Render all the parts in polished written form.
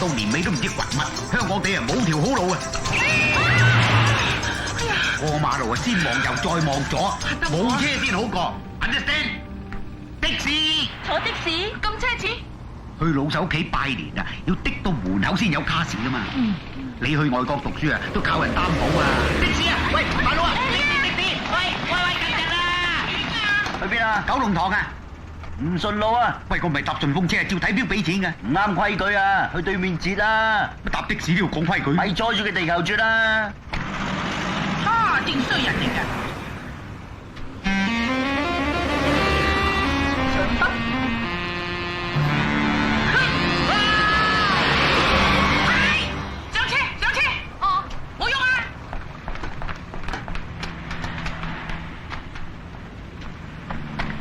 到年尾都唔知掘乜，香港地啊冇條好路啊！過馬路啊，先望右再望左，冇車先好過。Understand？ 的士坐的士咁奢侈？去老手屋企拜年啊，要的到門口先有卡士噶嘛。你去外國讀書啊，都靠人擔保啊。的士啊，喂，大佬啊，的士，喂，近日啊，去邊啊？九龍塘啊？唔順路啊？喂，我唔係搭順風車，照睇表俾錢嘅，唔啱規矩啊！去對面截啦。乜搭的士都要講規矩？咪阻住佢地球轉啦！哈，正衰人嚟㗎。上北。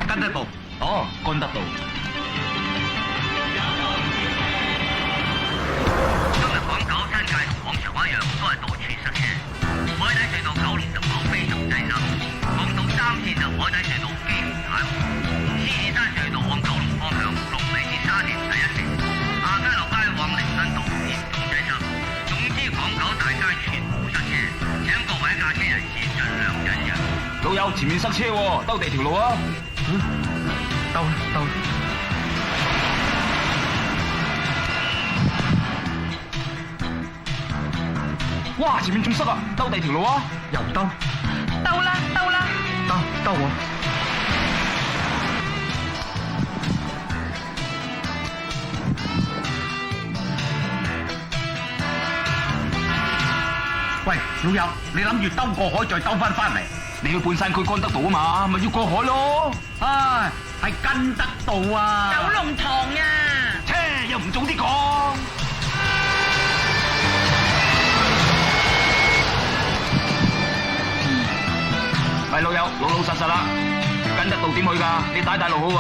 跟得到，哦，跟得到。今日港九新界同往常一樣，都係到處塞車。海底隧道9連就冇非常擠塞，港島3線就海底隧道幾乎癱瘓。獅子山隧道往九龍方向，龍尾至沙田第一城。亞皆老街往彌敦道嚴重擠塞。總之，港九大街全部塞車，請各位駕車人士盡量忍讓。老友，前面塞車喎，兜地條路啊！兜啦。哇，前面仲塞啊！兜地條路啊！又兜。兜啦。兜我。喂，老友，你諗住兜過海再兜翻嚟？你去半山區干德道啊嘛，咪要過海咯。啊，係跟得到啊！九龍塘啊！車又唔早啲講。喂，老友，老實實啦，跟得到點去㗎？你帶路好喎。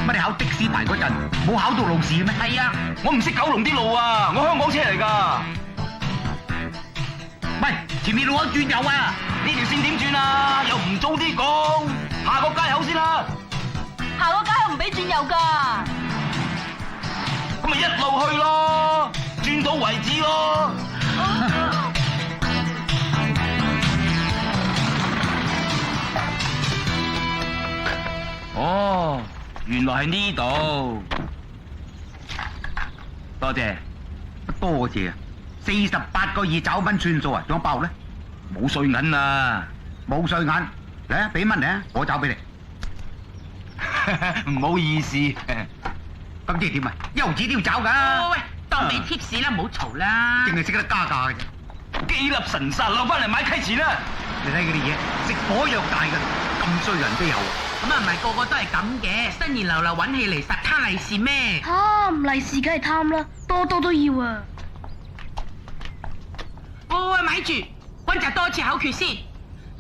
乜你考的士牌嗰陣冇考到路試咩？係啊，我唔識九龍啲路啊，我香港車嚟㗎。喂，前面路口轉右啊！呢條線點轉啊？又唔早啲講，下個街口先啦。下個街口唔俾轉右㗎。咁咪一路去咯，轉到為止咯。哦，原來係呢度。多謝。多謝啊！48個2找蚊算數啊？仲有爆咧？冇碎銀啊！冇碎銀，嚟啊！俾蚊嚟啊！我找俾你。唔好意思。咁即係點啊？一毫子都要找㗎。喂，當俾貼士啦，唔好嘈啦。淨係識得加價嘅啫。幾粒神煞留翻嚟買溪錢啦！你睇嗰啲嘢，食火藥大嘅，咁衰人都有。咁啊，唔係個個都係咁嘅，新年流流揾氣嚟實攤利是咩？貪利是梗係貪啦，多多都要啊！喂，咪住，溫習多次口訣先。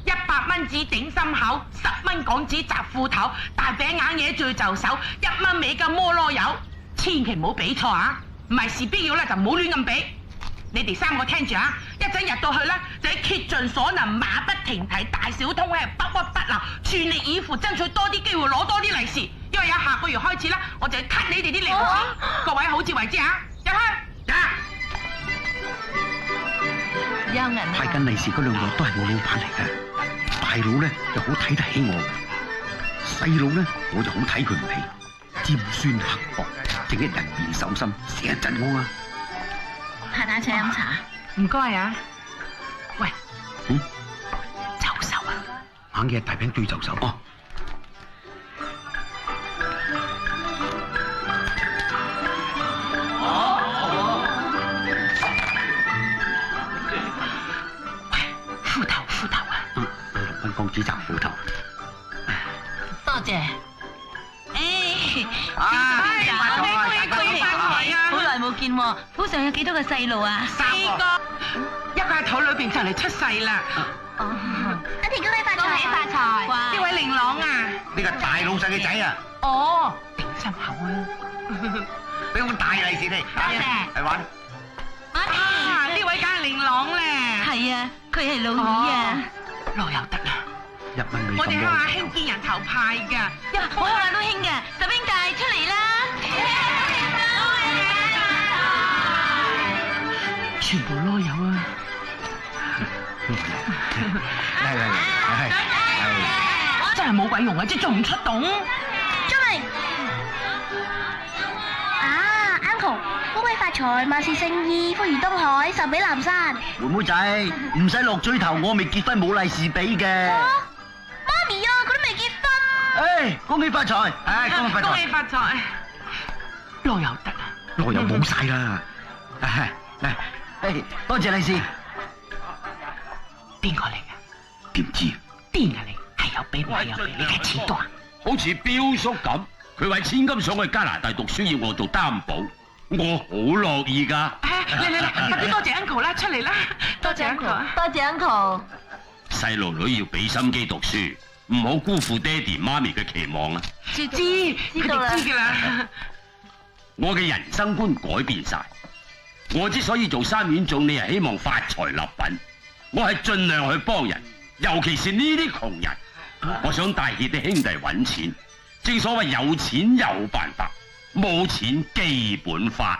100蚊紙頂心口，10蚊港紙擲褲頭，大餅硬嘢最就手，1蚊美金摩羅柚，千祈唔好俾錯啊！唔係事必要咧，就唔好亂咁俾。你哋3個聽住啊！一陣入到去咧，就係竭盡所能，馬不停蹄，大小通吃，不屈不撓，全力以赴爭取多啲機會，攞多啲利是。因為有下個月開始咧，我就要 cut 你哋啲利是。各位好自為之啊！入去。有銀派緊利是嗰兩個都係我老闆嚟嘅，大佬咧就好睇得起我，細佬咧我就好睇佢唔起，尖酸刻薄，正一人面獸心，成日窒我啊！太太請飲茶。唔該啊。喂，就手啊！硬嘢大餅最就手哦。褲頭啊6蚊港紙擲褲頭。多謝。發財啊！好耐冇見喎，府上有幾多個細路啊？4個，一個喺肚裏邊就嚟出世啦。阿田恭喜發財，發財！呢位玲朗啊，呢個大老細嘅仔啊，哦，頂心口啊！俾我大利是你，多謝。嚟玩。媽咪，呢位梗係玲朗咧。係啊，佢係老二啊。羅有德啊！ 1蚊美金。我哋鄉下興見人頭派㗎。我鄉下都興嘅，十兄弟出嚟啦！全部攞有啊！係，真係冇鬼用啊！即仲唔出動？鍾明啊 ，Uncle， 恭喜發財，萬事勝意，福如東海，壽比南山。妹妹仔唔使落嘴頭，我未結婚冇利是俾嘅。媽咪啊，佢都未結婚。恭喜發財！恭喜發財！恭喜發財！攞有得啊！我又冇晒啦。多謝利是。邊個嚟㗎？點知？癲啊你！係有俾唔係有俾？你睇錢多啊！好似彪叔咁，佢話千金想去加拿大讀書，要我做擔保，我好樂意噶。嚟，快啲多謝 uncle 啦，出嚟啦！多謝 uncle， 多謝 Uncle。細路女要俾心機讀書，唔好辜負爹哋媽咪嘅期望啊！知佢哋知噶啦。我嘅人生觀改變晒，我之所以做三院總理係希望發財立品，我係盡量去幫人，尤其是呢啲窮人。我想帶挈啲兄弟揾錢，正所謂有錢有辦法，冇錢基本法。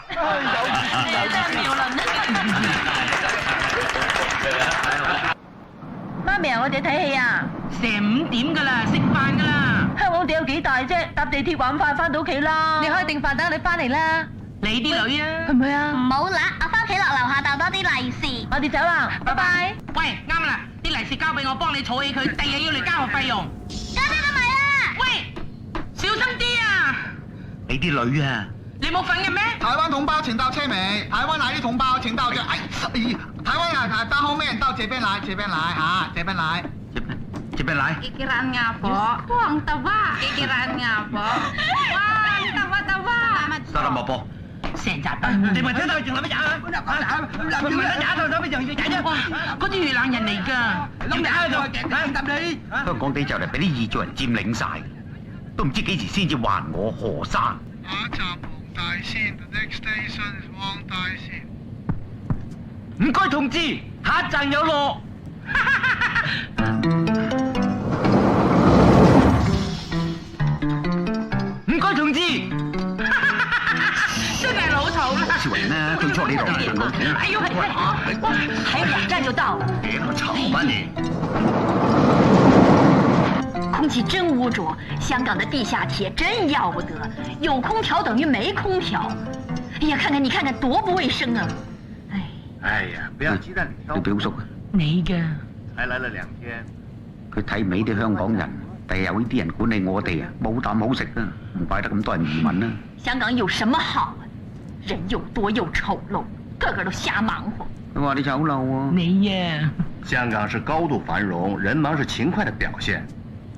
媽咪啊，我哋睇戲啊！成5點噶啦，食飯噶啦。香港地有幾大啫？搭地鐵玩快翻到屋企啦！你開定飯等你翻嚟啦。你啲女啊？係咪啊？唔好啦，我翻屋企落樓下逗多啲利是。我哋走啦，拜拜。喂，啱啦，啲利是交俾我，幫你儲起佢，第日要嚟交學費用。交俾我買啦。喂，小心啲啊！你啲女啊！你冇份嘅咩？台灣同胞請到車尾，台灣哪裡同胞請到這，台灣啊，到後面到這邊來，這邊來啊，這邊來。這邊來。 Kikiran nga po. Ang taba. Kikiran nga po. Wow, taba-taba. 得啦，莫波。成扎燈。你咪聽到仲諗乜嘢？佢咪得打到咗，咪仲要解啫？哇，嗰啲越南人嚟㗎。諗打就揼你。香港地就嚟俾啲異族人佔領晒，都唔知幾時先至還我河山。下一站黃大仙 ，the next station is 黃大仙。唔該同志，下一站有落。唔該同志。真係老土啦！少人啦，退出呢度，老土。哎呦，哇，還有2站就到。我吵吧你！空氣真污濁，香港的地下鐵真要不得，有空調等於沒空調。哎呀，看看你看看多不衛生啊！哎呀，不要雞蛋你表叔啊！你㗎。才來了2天。佢睇唔起啲香港人，第日有呢啲人管理我哋啊，冇啖好食啊！唔怪得咁多人移民啦。香港有什麼好啊？人又多又醜陋，個個都瞎忙活。佢話你醜陋喎。你呀。香港是高度繁榮，人忙是勤快的表現。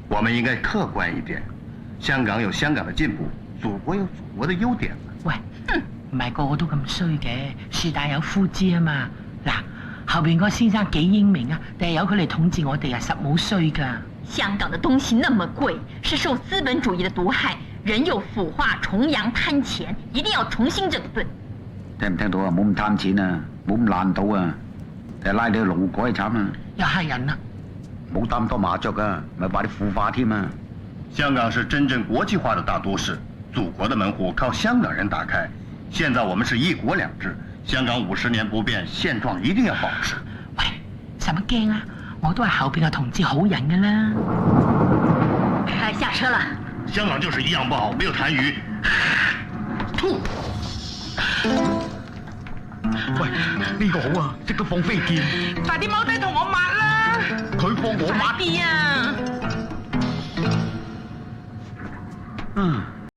我們應該客觀一點。香港有香港的進步，祖國有祖國的優點。喂，唔係個個都咁衰嘅，樹大有枯枝啊嘛。嗱，後邊嗰個先生幾英明啊，第日由佢嚟統治我哋啊，實冇衰噶。香港的東西那麼貴，是受資本主義的毒害，人又腐化、崇洋、貪錢，一定要重新整頓。聽唔聽到啊？冇咁貪錢啊，冇咁爛賭啊，第日拉你去勞改慘啊！又嚇人啊！冇擔多麻雀啊，咪話你腐化添啊！香港是真正國際化的大都市，祖國的門戶靠香港人打開。現在我們是一國兩制，香港50年不變，現狀一定要保持。喂，使乜驚啊？我都係後邊嘅同志好人噶啦。下車啦！香港就是一樣不好，沒有痰盂。吐！喂，呢個好啊，即刻放飛劍。快啲踎低同我抹啦！佢放我抹。快啲啊！嗯。